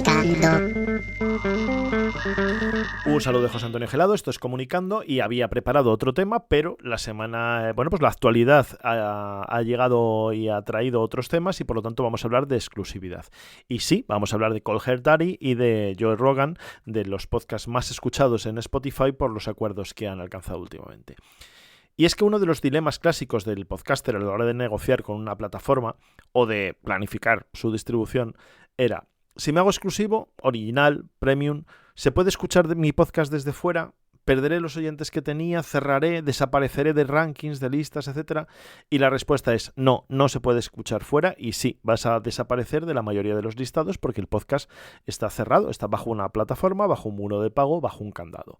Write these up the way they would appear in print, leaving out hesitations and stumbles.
Comunicando. Un saludo de José Antonio Gelado, esto es Comunicando y había preparado otro tema, pero la semana, pues la actualidad ha llegado y ha traído otros temas y por lo tanto vamos a hablar de exclusividad. Y sí, vamos a hablar de Cold Heart Daddy y de Joe Rogan, de los podcasts más escuchados en Spotify por los acuerdos que han alcanzado últimamente. Y es que uno de los dilemas clásicos del podcaster a la hora de negociar con una plataforma o de planificar su distribución era: si me hago exclusivo, original, premium, ¿se puede escuchar mi podcast desde fuera? ¿Perderé los oyentes que tenía? ¿Cerraré? ¿Desapareceré de rankings, de listas, etcétera? Y la respuesta es no, no se puede escuchar fuera y sí, vas a desaparecer de la mayoría de los listados porque el podcast está cerrado, está bajo una plataforma, bajo un muro de pago, bajo un candado.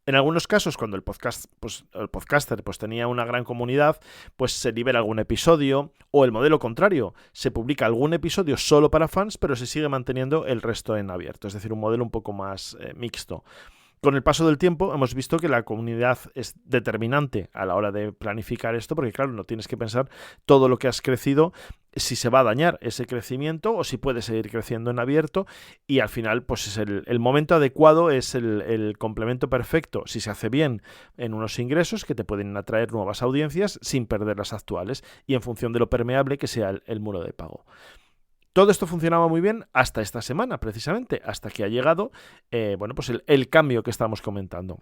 En algunos casos, cuando el podcaster tenía una gran comunidad, pues se libera algún episodio, o el modelo contrario, se publica algún episodio solo para fans, pero se sigue manteniendo el resto en abierto, es decir, un modelo un poco más mixto. Con el paso del tiempo hemos visto que la comunidad es determinante a la hora de planificar esto, porque claro, no tienes que pensar todo lo que has crecido, si se va a dañar ese crecimiento o si puede seguir creciendo en abierto, y al final pues es el momento adecuado, es el complemento perfecto, si se hace bien, en unos ingresos que te pueden atraer nuevas audiencias sin perder las actuales y en función de lo permeable que sea el muro de pago. Todo esto funcionaba muy bien hasta esta semana, precisamente, hasta que ha llegado el cambio que estamos comentando.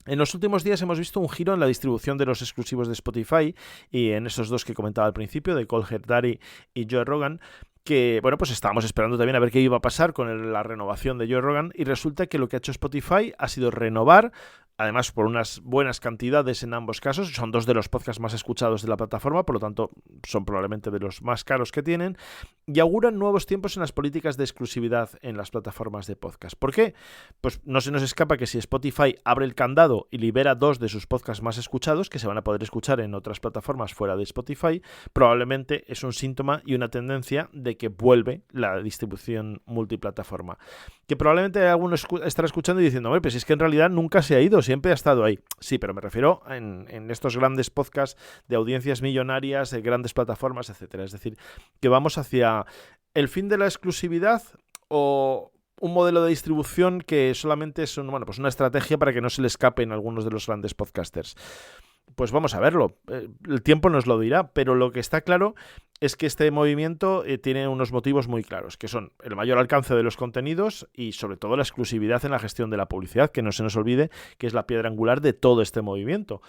En los últimos días hemos visto un giro en la distribución de los exclusivos de Spotify y en esos dos que comentaba al principio, de Cold Heart Daddy y Joe Rogan, que estábamos esperando también a ver qué iba a pasar con la renovación de Joe Rogan, y resulta que lo que ha hecho Spotify ha sido renovar, además por unas buenas cantidades en ambos casos. Son dos de los podcasts más escuchados de la plataforma, por lo tanto son probablemente de los más caros que tienen, y auguran nuevos tiempos en las políticas de exclusividad en las plataformas de podcast. ¿Por qué? Pues no se nos escapa que si Spotify abre el candado y libera dos de sus podcasts más escuchados, que se van a poder escuchar en otras plataformas fuera de Spotify, probablemente es un síntoma y una tendencia de que vuelve la distribución multiplataforma. Que probablemente alguno estará escuchando y diciendo, pues es que en realidad nunca se ha ido, siempre ha estado ahí. Sí, pero me refiero en estos grandes podcasts de audiencias millonarias, de grandes plataformas, etcétera. Es decir, que vamos hacia el fin de la exclusividad o un modelo de distribución que solamente es una estrategia para que no se le escapen algunos de los grandes podcasters. Pues vamos a verlo, el tiempo nos lo dirá, pero lo que está claro es que este movimiento tiene unos motivos muy claros, que son el mayor alcance de los contenidos y sobre todo la exclusividad en la gestión de la publicidad, que no se nos olvide que es la piedra angular de todo este movimiento.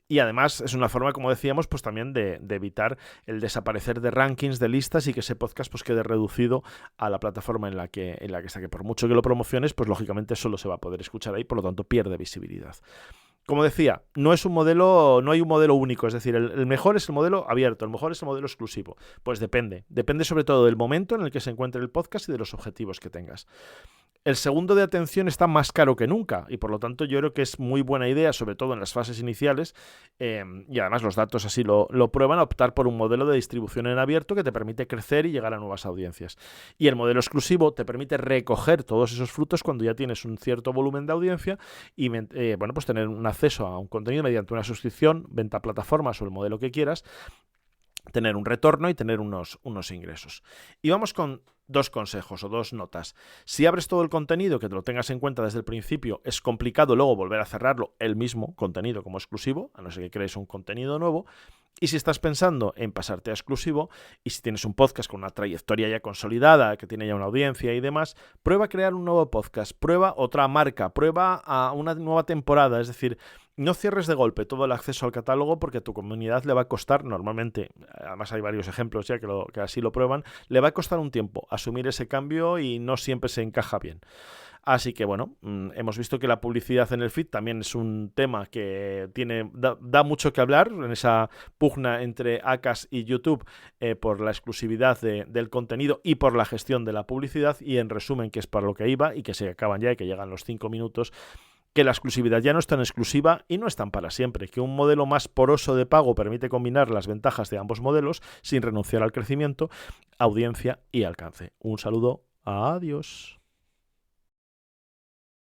Y además es una forma, como decíamos, pues también de evitar el desaparecer de rankings, de listas, y que ese podcast pues quede reducido a la plataforma en la que está, que por mucho que lo promociones, pues lógicamente solo se va a poder escuchar ahí, por lo tanto pierde visibilidad. Como decía, no hay un modelo único, es decir, el mejor es el modelo abierto, el mejor es el modelo exclusivo. Pues depende sobre todo del momento en el que se encuentre el podcast y de los objetivos que tengas. El segundo de atención está más caro que nunca y por lo tanto yo creo que es muy buena idea, sobre todo en las fases iniciales, y además los datos así lo prueban, optar por un modelo de distribución en abierto que te permite crecer y llegar a nuevas audiencias. Y el modelo exclusivo te permite recoger todos esos frutos cuando ya tienes un cierto volumen de audiencia y tener un acceso a un contenido mediante una suscripción, venta a plataformas o el modelo que quieras, tener un retorno y tener unos ingresos. Y vamos con dos consejos o dos notas. Si abres todo el contenido, que te lo tengas en cuenta desde el principio, es complicado luego volver a cerrarlo, el mismo contenido como exclusivo, a no ser que crees un contenido nuevo. Y si estás pensando en pasarte a exclusivo, y si tienes un podcast con una trayectoria ya consolidada, que tiene ya una audiencia y demás, prueba a crear un nuevo podcast, prueba otra marca, prueba a una nueva temporada, es decir, no cierres de golpe todo el acceso al catálogo porque a tu comunidad le va a costar, normalmente, además hay varios ejemplos ya que así lo prueban, le va a costar un tiempo asumir ese cambio y no siempre se encaja bien. Así que hemos visto que la publicidad en el feed también es un tema que da mucho que hablar en esa pugna entre Acast y YouTube por la exclusividad del contenido y por la gestión de la publicidad, y en resumen, que es para lo que iba y que se acaban ya y que llegan los 5 minutos, que la exclusividad ya no es tan exclusiva y no es tan para siempre, que un modelo más poroso de pago permite combinar las ventajas de ambos modelos sin renunciar al crecimiento, audiencia y alcance. Un saludo, adiós.